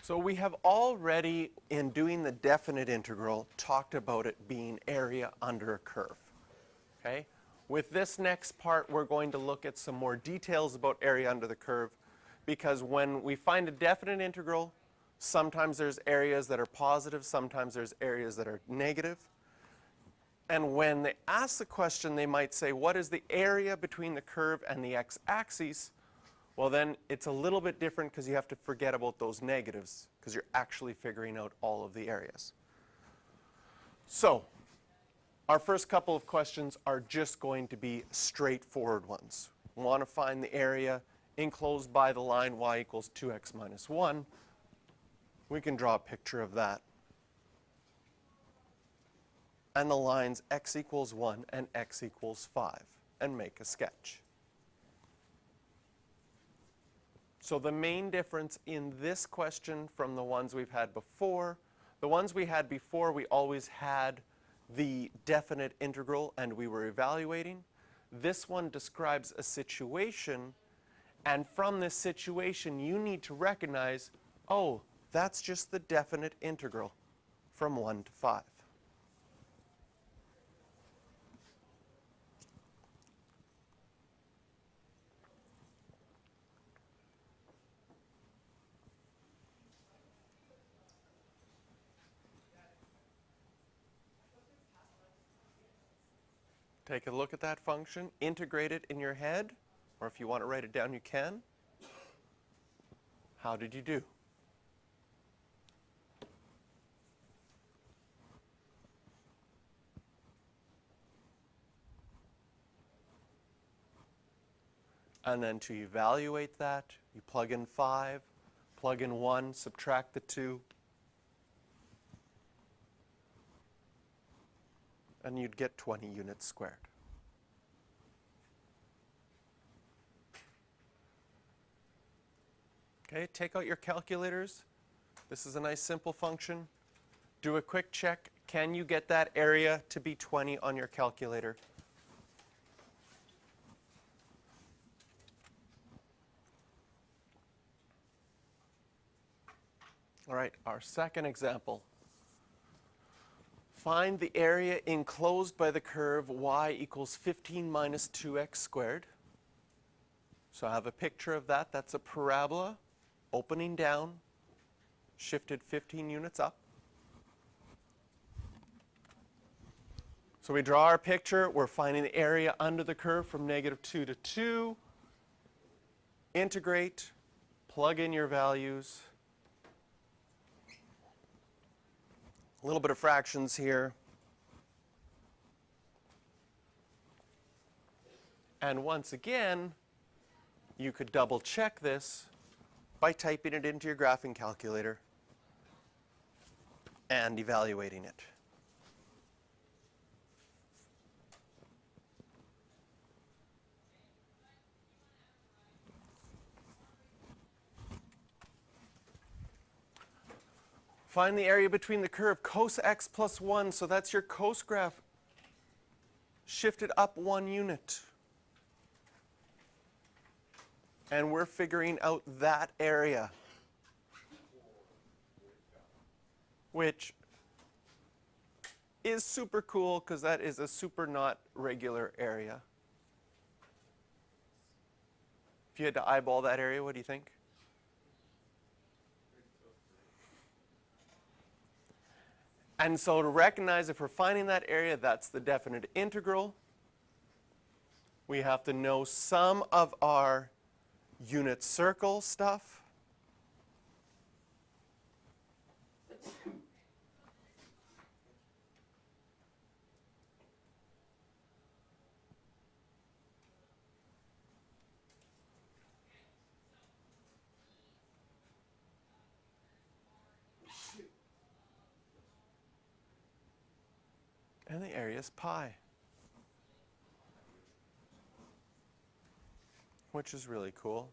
So we have already, in doing the definite integral, talked about it being area under a curve. Okay? With this next part, we're going to look at some more details about area under the curve, because when we find a definite integral, sometimes there's areas that are positive, sometimes there's areas that are negative. And when they ask the question, they might say, what is the area between the curve and the x-axis? Well, then it's a little bit different because you have to forget about those negatives because you're actually figuring out all of the areas. So our first couple of questions are just going to be straightforward ones. We want to find the area enclosed by the line y equals 2x minus 1. We can draw a picture of that. And the lines x equals 1 and x equals 5, and make a sketch. So the main difference in this question from the ones we've had before, the ones we had before, we always had the definite integral and we were evaluating. This one describes a situation, and from this situation you need to recognize, oh, that's just the definite integral from 1 to 5. Take a look at that function, integrate it in your head, or if you want to write it down, you can. How did you do? And then to evaluate that, you plug in 5, plug in 1, subtract the 2, and you'd get 20 units squared. Okay, take out your calculators. This is a nice simple function. Do a quick check. Can you get that area to be 20 on your calculator? All right, our second example. Find the area enclosed by the curve y equals 15 minus 2x squared. So I have a picture of that. That's a parabola opening down, shifted 15 units up. So we draw our picture. We're finding the area under the curve from -2 to 2. Integrate, plug in your values. A little bit of fractions here. And once again, you could double check this by typing it into your graphing calculator and evaluating it. Find the area between the curve cos x plus 1, so that's your cos graph shifted up 1 unit. And we're figuring out that area, which is super cool because that is a super not regular area. If you had to eyeball that area, what do you think? And so to recognize if we're finding that area, that's the definite integral. We have to know some of our unit circle stuff. And the area is pi, which is really cool.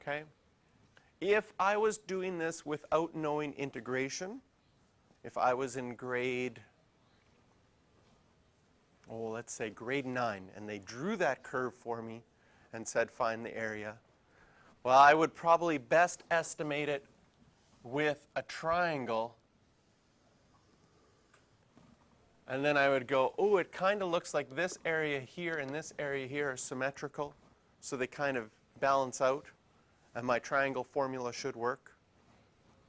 Okay? If I was doing this without knowing integration, if I was in grade, oh, let's say grade 9, and they drew that curve for me and said find the area, well, I would probably best estimate it with a triangle, and then I would go, oh, it kind of looks like this area here and this area here are symmetrical, so they kind of balance out, and my triangle formula should work.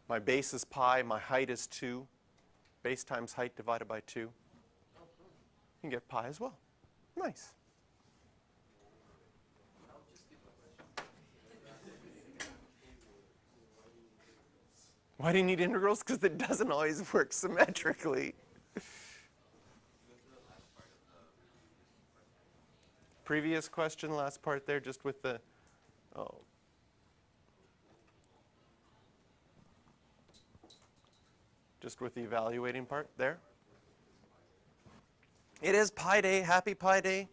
My base is pi, my height is 2. Base times height divided by 2. You can get pi as well. Nice. Why do you need integrals? Because it doesn't always work symmetrically. Previous question, last part there, just with the, oh. Just with the evaluating part there. It is Pi Day. Happy Pi Day.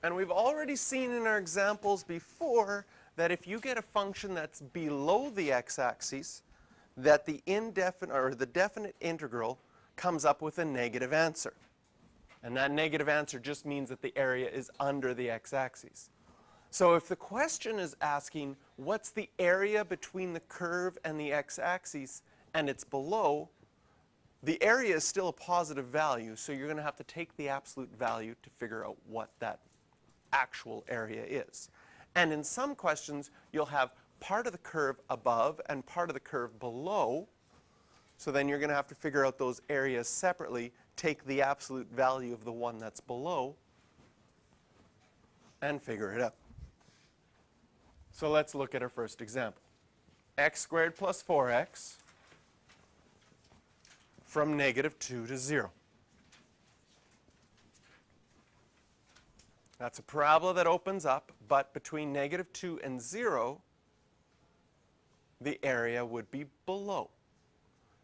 And we've already seen in our examples before that if you get a function that's below the x-axis, that the indefinite or the definite integral comes up with a negative answer. And that negative answer just means that the area is under the x-axis. So if the question is asking what's the area between the curve and the x-axis and it's below, the area is still a positive value, so you're going to have to take the absolute value to figure out what that actual area is. And in some questions, you'll have part of the curve above and part of the curve below. So then you're going to have to figure out those areas separately, take the absolute value of the one that's below, and figure it out. So let's look at our first example. X squared plus 4x from -2 to 0. That's a parabola that opens up, but between -2 and 0, the area would be below.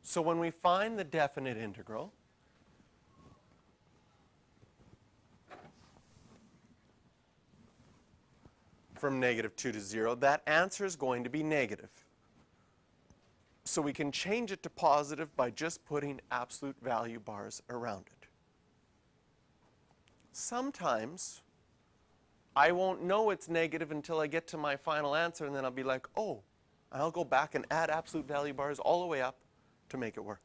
So when we find the definite integral, from -2 to 0, that answer is going to be negative. So we can change it to positive by just putting absolute value bars around it. Sometimes I won't know it's negative until I get to my final answer, and then I'll be like, oh, and I'll go back and add absolute value bars all the way up to make it work.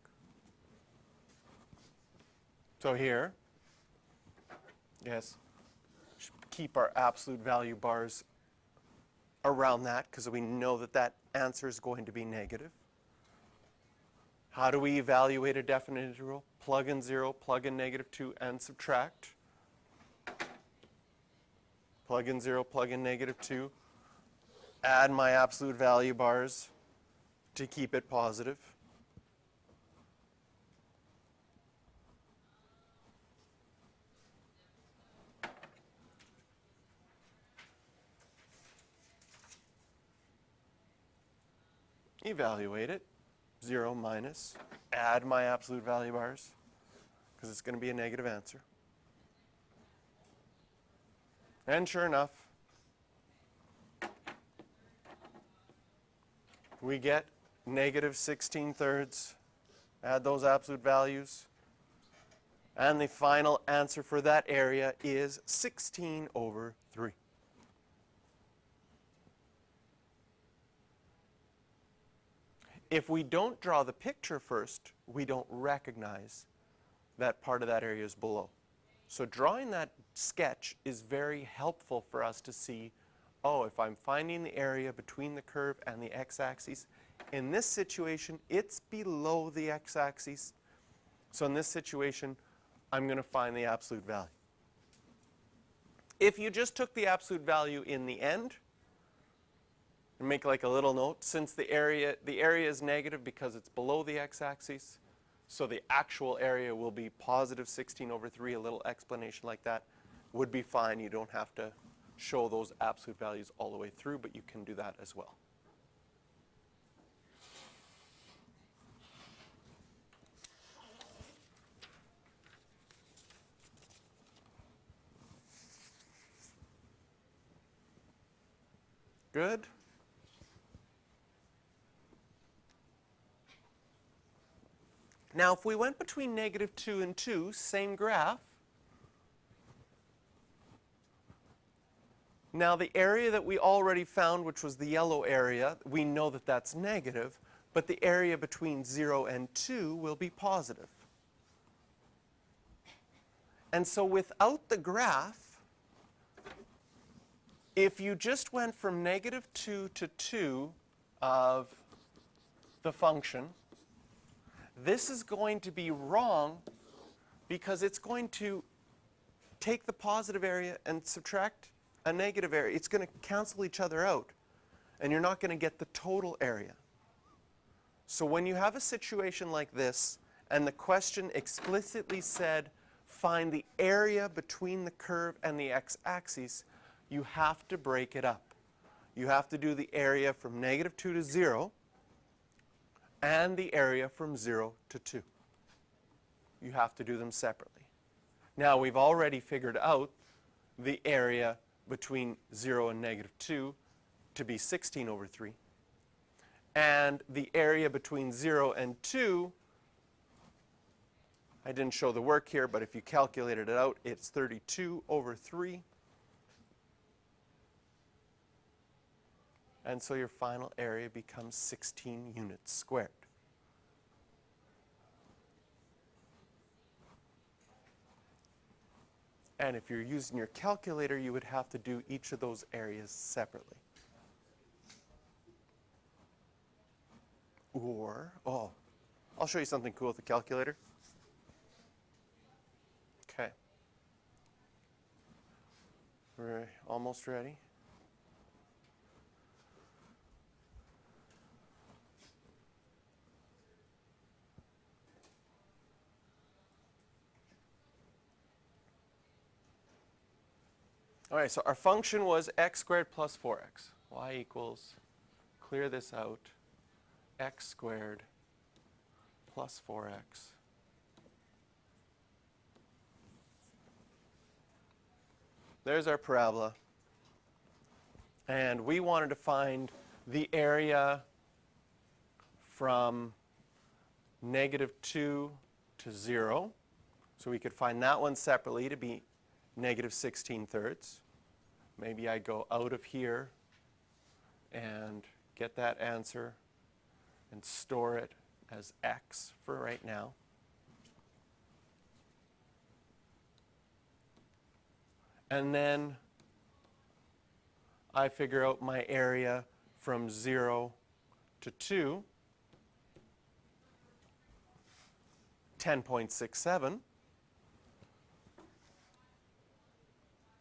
So here, yes, keep our absolute value bars around that because we know that that answer is going to be negative. How do we evaluate a definite integral? Plug in 0, plug in -2, and subtract. Plug in 0, plug in -2. Add my absolute value bars to keep it positive. Evaluate it. 0 minus. Add my absolute value bars because it's going to be a negative answer. And sure enough, we get -16/3. Add those absolute values. And the final answer for that area is 16/3. If we don't draw the picture first, we don't recognize that part of that area is below. So drawing that sketch is very helpful for us to see, oh, if I'm finding the area between the curve and the x-axis, in this situation, it's below the x-axis. So in this situation, I'm going to find the absolute value. If you just took the absolute value in the end, and make like a little note, since the area is negative because it's below the x-axis, so the actual area will be +16/3, a little explanation like that would be fine. You don't have to show those absolute values all the way through, but you can do that as well. Good? Now, if we went between -2 and 2, same graph. Now the area that we already found, which was the yellow area, we know that that's negative, but the area between 0 and 2 will be positive. And so without the graph, if you just went from negative 2 to 2 of the function, this is going to be wrong because it's going to take the positive area and subtract a negative area. It's going to cancel each other out, and you're not going to get the total area. So when you have a situation like this, and the question explicitly said, find the area between the curve and the x-axis, you have to break it up. You have to do the area from negative 2 to 0 and the area from 0 to 2. You have to do them separately. Now, we've already figured out the area between 0 and negative 2 to be 16 over 3. And the area between 0 and 2, I didn't show the work here, but if you calculated it out, it's 32 over 3. And so your final area becomes 16 units squared. And if you're using your calculator, you would have to do each of those areas separately. Or, oh, I'll show you something cool with the calculator. Okay. We're almost ready. All right, so our function was x squared plus 4x. Y equals, clear this out, x squared plus 4x. There's our parabola. And we wanted to find the area from negative 2 to 0. So we could find that one separately to be negative 16/3. Maybe I go out of here and get that answer and store it as x for right now. And then I figure out my area from 0 to 2, 10.67.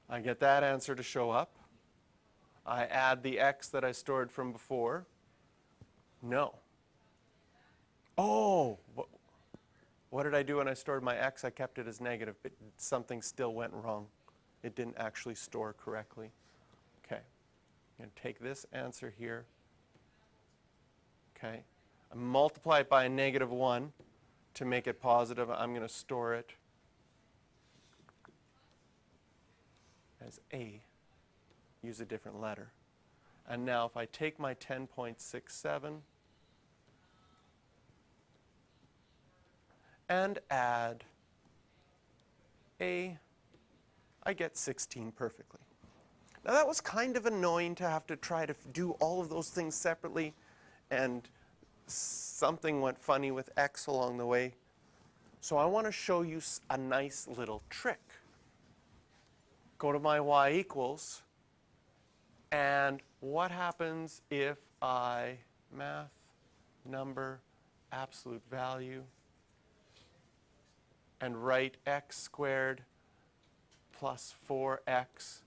I get that answer to show up. I add the x that I stored from before. No. Oh, what did I do when I stored my x? I kept it as negative, but something still went wrong. It didn't actually store correctly. Okay. I'm going to take this answer here. Okay. I multiply it by a negative 1 to make it positive. I'm going to store it as a. Use a different letter. And now if I take my 10.67 and add a, I get 16 perfectly. Now that was kind of annoying to have to try to do all of those things separately, and something went funny with x along the way. So I want to show you a nice little trick. Go to my y equals, and what happens if I math, number, absolute value, and write x squared plus 4x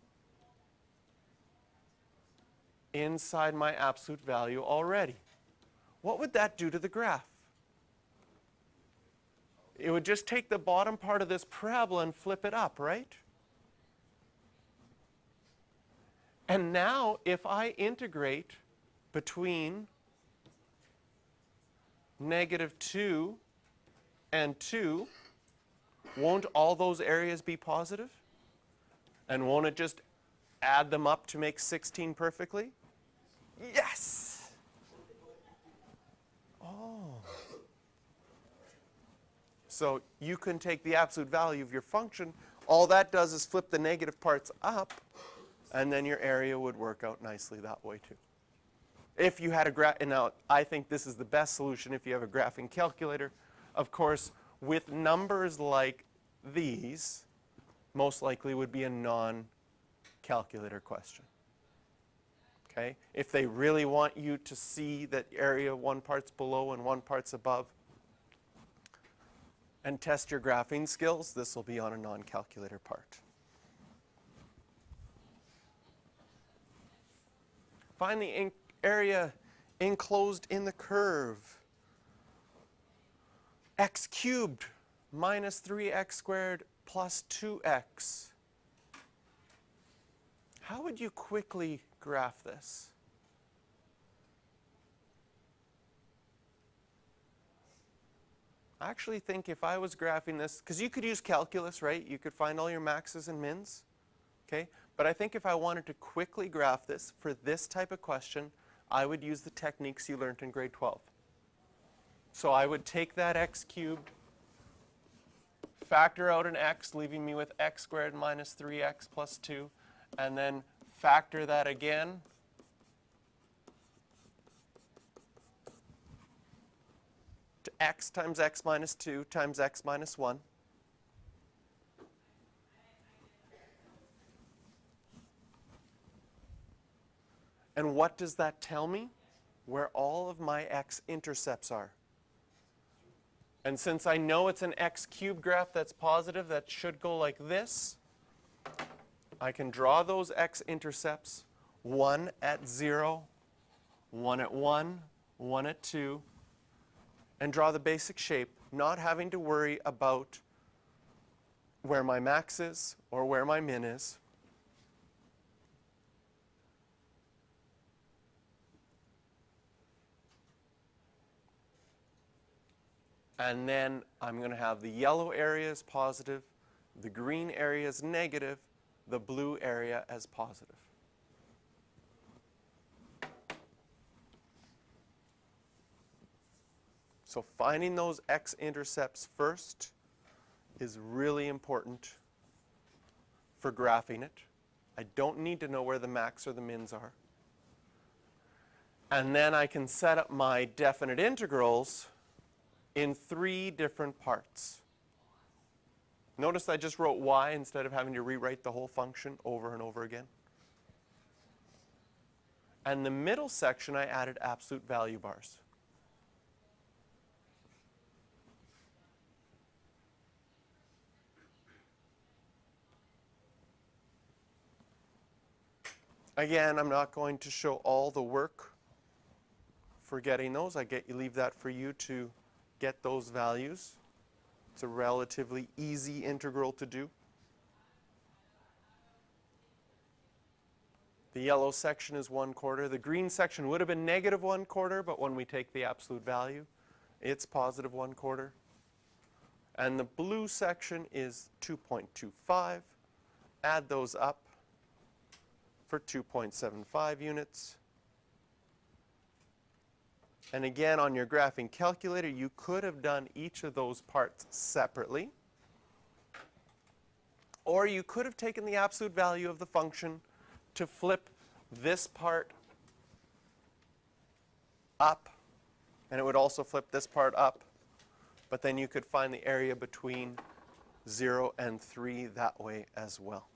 inside my absolute value already? What would that do to the graph? It would just take the bottom part of this parabola and flip it up, right? And now, if I integrate between negative 2 and 2, won't all those areas be positive? And won't it just add them up to make 16 perfectly? Yes! Oh. So you can take the absolute value of your function. All that does is flip the negative parts up. And then your area would work out nicely that way too. If you had a graph, and now I think this is the best solution if you have a graphing calculator. Of course, with numbers like these, most likely would be a non-calculator question. Okay? If they really want you to see that area one part's below and one part's above, and test your graphing skills, this will be on a non-calculator part. Find the area enclosed in the curve. X cubed minus 3x squared plus 2x. How would you quickly graph this? I actually think if I was graphing this, because you could use calculus, right? You could find all your maxes and mins, okay? But I think if I wanted to quickly graph this for this type of question, I would use the techniques you learned in grade 12. So I would take that x cubed, factor out an x, leaving me with x squared minus 3x plus 2, and then factor that again. To x times x minus 2 times x minus 1. And what does that tell me? Where all of my x-intercepts are. And since I know it's an x cubed graph that's positive, that should go like this, I can draw those x-intercepts, 1 at 0, 1 at 1, 1 at 2, and draw the basic shape, not having to worry about where my max is or where my min is. And then I'm going to have the yellow area as positive, the green area as negative, the blue area as positive. So finding those x-intercepts first is really important for graphing it. I don't need to know where the max or the mins are. And then I can set up my definite integrals in 3 different parts. Notice I just wrote y instead of having to rewrite the whole function over and over again. And the middle section I added absolute value bars. Again, I'm not going to show all the work for getting those. Leave that for you to get those values. It's a relatively easy integral to do. The yellow section is 1/4. The green section would have been negative 1/4, but when we take the absolute value, it's positive 1/4. And the blue section is 2.25. Add those up for 2.75 units. And again, on your graphing calculator, you could have done each of those parts separately. Or you could have taken the absolute value of the function to flip this part up, and it would also flip this part up. But then you could find the area between 0 and 3 that way as well.